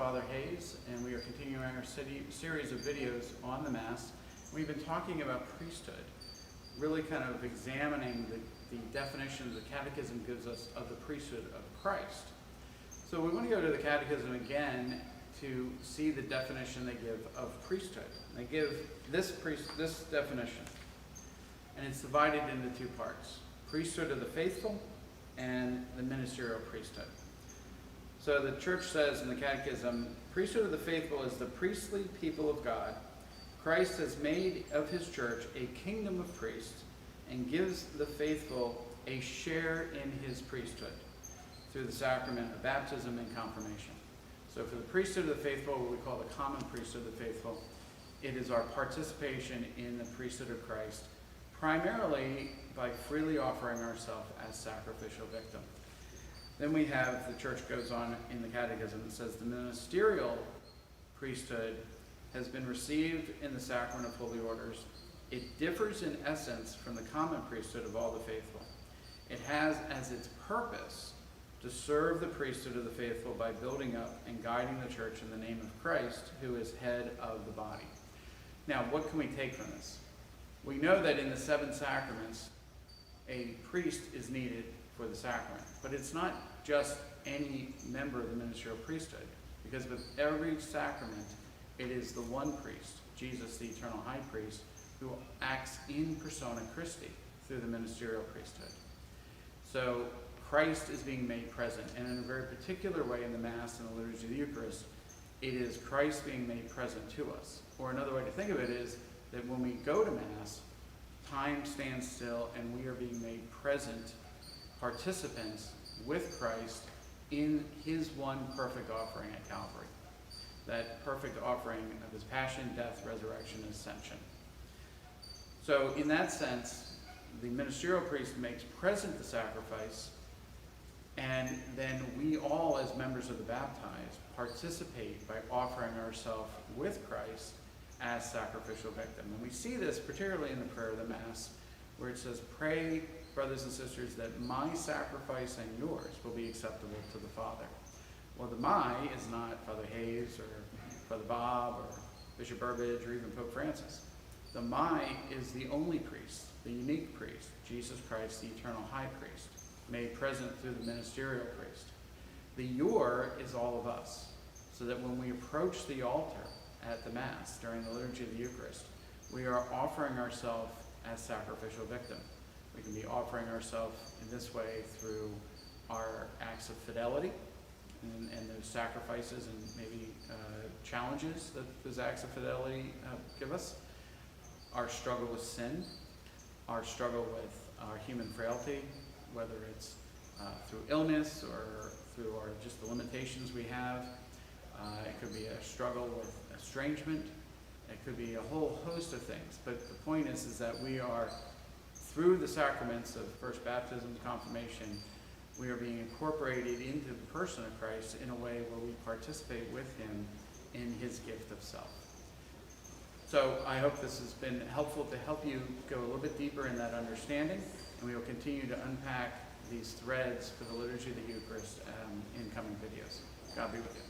Father Hayes, and we are continuing our series of videos on the Mass. We've been talking about priesthood, really kind of examining the definition the Catechism gives us of the priesthood of Christ. So we want to go to the Catechism again to see the definition they give of priesthood. They give this definition, and it's divided into two parts: priesthood of the faithful and the ministerial priesthood. So the Church says in the Catechism, priesthood of the faithful is the priestly people of God. Christ has made of his church a kingdom of priests and gives the faithful a share in his priesthood through the sacrament of baptism and confirmation. So for the priesthood of the faithful, what we call the common priesthood of the faithful, it is our participation in the priesthood of Christ, primarily by freely offering ourselves as sacrificial victim. Then we have, the Church goes on in the Catechism and says the ministerial priesthood has been received in the sacrament of holy orders. It differs in essence from the common priesthood of all the faithful. It has as its purpose to serve the priesthood of the faithful by building up and guiding the Church in the name of Christ, who is head of the body. Now, what can we take from this? We know that in the seven sacraments, a priest is needed for the sacrament, but it's not just any member of the ministerial priesthood, because with every sacrament, it is the one priest, Jesus, the eternal high priest, who acts in persona Christi through the ministerial priesthood. So Christ is being made present, and in a very particular way in the Mass and the liturgy of the Eucharist, it is Christ being made present to us. Or another way to think of it is that when we go to Mass, time stands still and we are being made present participants with Christ in his one perfect offering at Calvary. That perfect offering of his passion, death, resurrection, and ascension. So in that sense, the ministerial priest makes present the sacrifice, and then we all, as members of the baptized, participate by offering ourselves with Christ as sacrificial victim. And we see this particularly in the prayer of the Mass, where it says, "Pray, brothers and sisters, that my sacrifice and yours will be acceptable to the Father." Well, the "my" is not Father Hayes or Father Bob or Bishop Burbidge or even Pope Francis. The "my" is the only priest, the unique priest, Jesus Christ, the eternal high priest, made present through the ministerial priest. The "your" is all of us, so that when we approach the altar at the Mass during the liturgy of the Eucharist, we are offering ourselves as sacrificial victim. We can be offering ourselves in this way through our acts of fidelity and those sacrifices and maybe challenges that those acts of fidelity give us, our struggle with sin, our struggle with our human frailty, whether it's through illness or through just the limitations we have. It could be a struggle with estrangement. It could be a whole host of things. But the point is that we are, through the sacraments of first baptism, confirmation, we are being incorporated into the person of Christ in a way where we participate with him in his gift of self. So I hope this has been helpful to help you go a little bit deeper in that understanding, and we will continue to unpack these threads for the liturgy of the Eucharist in coming videos. God be with you.